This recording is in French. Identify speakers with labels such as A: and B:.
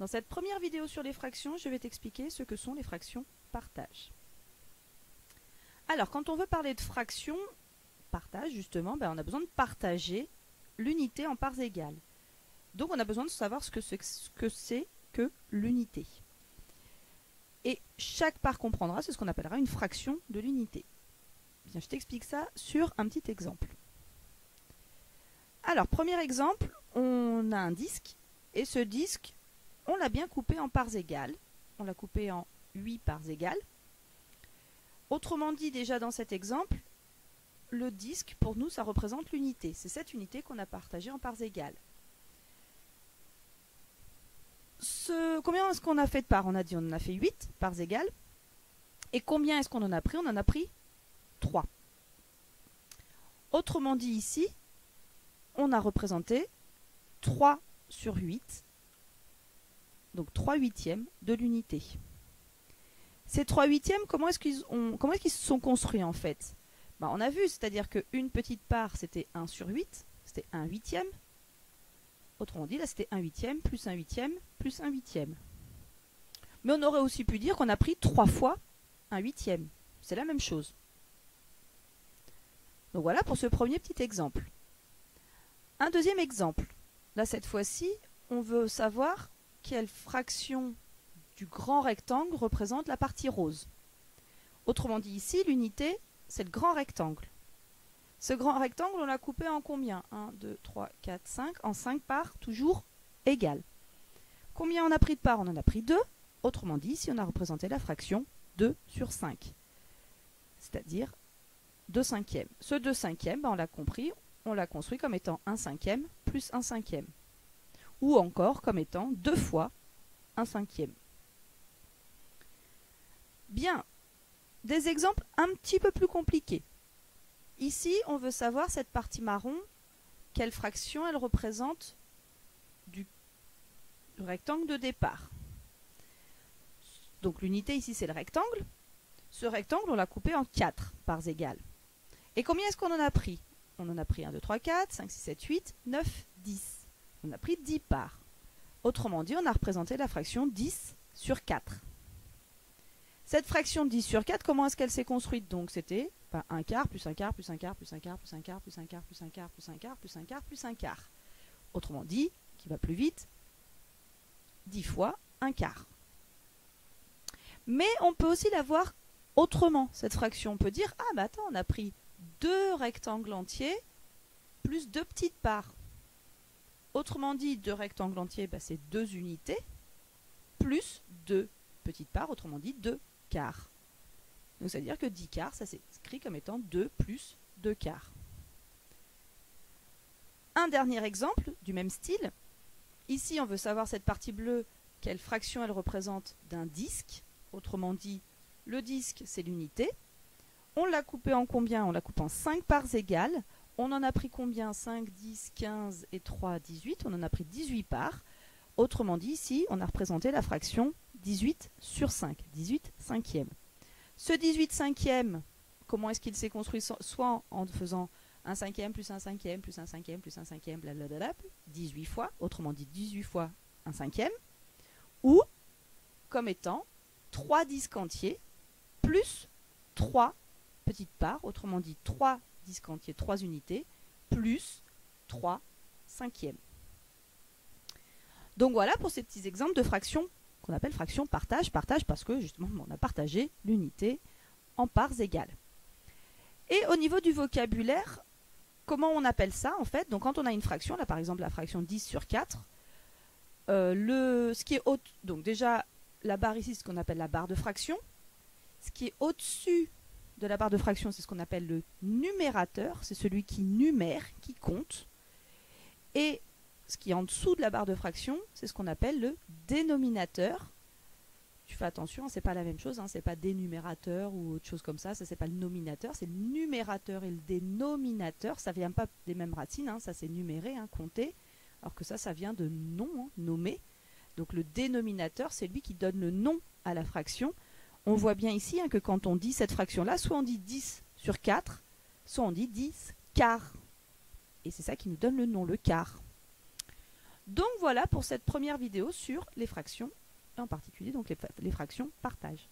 A: Dans cette première vidéo sur les fractions, je vais t'expliquer ce que sont les fractions partage. Alors, quand on veut parler de fractions partage, justement, on a besoin de partager l'unité en parts égales. Donc, on a besoin de savoir ce que c'est que l'unité. Et chaque part qu'on prendra, c'est ce qu'on appellera une fraction de l'unité. Bien, je t'explique ça sur un petit exemple. Alors, premier exemple, on a un disque, et ce disque, on l'a bien coupé en parts égales. On l'a coupé en 8 parts égales. Autrement dit, déjà dans cet exemple, le disque, pour nous, ça représente l'unité. C'est cette unité qu'on a partagée en parts égales. Combien est-ce qu'on a fait de parts? On a dit on en a fait 8 parts égales. Et combien est-ce qu'on en a pris? On en a pris 3. Autrement dit, ici, on a représenté 3 sur 8, donc 3 huitièmes de l'unité. Ces 3 huitièmes, comment est-ce qu'ils se sont construits en fait? On a vu, c'est-à-dire qu'une petite part, c'était 1 sur 8, c'était 1 huitième. Autrement dit, là, c'était 1 huitième, plus 1 huitième, plus 1 huitième. Mais on aurait aussi pu dire qu'on a pris 3 fois 1 huitième. C'est la même chose. Donc voilà pour ce premier petit exemple. Un deuxième exemple. Là, cette fois-ci, on veut savoir quelle fraction du grand rectangle représente la partie rose. Autrement dit, ici, l'unité, c'est le grand rectangle. Ce grand rectangle, on l'a coupé en combien? 1, 2, 3, 4, 5. En 5 parts, toujours égales. Combien on a pris de parts? On en a pris 2. Autrement dit, ici, on a représenté la fraction 2 sur 5. C'est-à-dire 2 cinquièmes. Ce 2 cinquièmes, on l'a compris, on l'a construit comme étant 1 cinquième plus 1 cinquième. Ou encore comme étant 2 fois 1 cinquième. Bien, des exemples un petit peu plus compliqués. Ici, on veut savoir cette partie marron, quelle fraction elle représente du rectangle de départ. Donc l'unité ici, c'est le rectangle. Ce rectangle, on l'a coupé en 4 parts égales. Et combien est-ce qu'on en a pris? On en a pris 1, 2, 3, 4, 5, 6, 7, 8, 9, 10. On a pris 10 parts. Autrement dit, on a représenté la fraction 10 sur 4. Cette fraction 10 sur 4, comment est-ce qu'elle s'est construite? Donc c'était un quart, plus un quart, plus un quart, plus un quart, plus un quart, plus un quart, plus un quart, plus un quart, plus un quart, plus un quart. Autrement dit, qui va plus vite, 10 fois un quart. Mais on peut aussi la voir autrement, cette fraction. On peut dire, ah attends, on a pris 2 rectangles entiers plus 2 petites parts. Autrement dit, 2 rectangles entiers, c'est 2 unités, plus 2 petites parts, autrement dit 2 quarts. Donc ça veut dire que 10 quarts, ça s'écrit comme étant 2 plus 2 quarts. Un dernier exemple du même style. Ici, on veut savoir cette partie bleue, quelle fraction elle représente d'un disque. Autrement dit, le disque, c'est l'unité. On l'a coupé en combien? On l'a coupé en 5 parts égales. On en a pris combien? 5, 10, 15 et 3, 18. On en a pris 18 parts. Autrement dit, ici, on a représenté la fraction 18 sur 5, 18 cinquièmes. Ce 18 cinquièmes, comment est-ce qu'il s'est construit? Soit en faisant 1 cinquième plus 1 cinquième plus 1 cinquième plus 1 cinquième, blablabla, 18 fois, autrement dit 18 fois 1 cinquième, ou comme étant 3 disques entiers plus 3 petites parts, autrement dit 3 disques entiers, 3 unités, plus 3 cinquièmes. Donc voilà pour ces petits exemples de fractions qu'on appelle fractions partage. Partage parce que justement on a partagé l'unité en parts égales. Et au niveau du vocabulaire, comment on appelle ça en fait? Donc quand on a une fraction, là par exemple la fraction 10 sur 4, ce qui est haut, donc déjà la barre ici, c'est ce qu'on appelle la barre de fraction. Ce qui est au-dessus de la barre de fraction, c'est ce qu'on appelle le numérateur, c'est celui qui numère, qui compte. Et ce qui est en dessous de la barre de fraction, c'est ce qu'on appelle le dénominateur. Tu fais attention, c'est pas la même chose, c'est pas dénumérateur ou autre chose comme ça, c'est pas le nominateur, c'est le numérateur et le dénominateur, ça vient pas des mêmes racines, ça c'est numérer, compter, alors que ça vient de nom, nommer. Donc le dénominateur, c'est lui qui donne le nom à la fraction. On voit bien ici que quand on dit cette fraction-là, soit on dit 10 sur 4, soit on dit 10 quarts. Et c'est ça qui nous donne le nom, le quart. Donc voilà pour cette première vidéo sur les fractions, en particulier donc les fractions partage.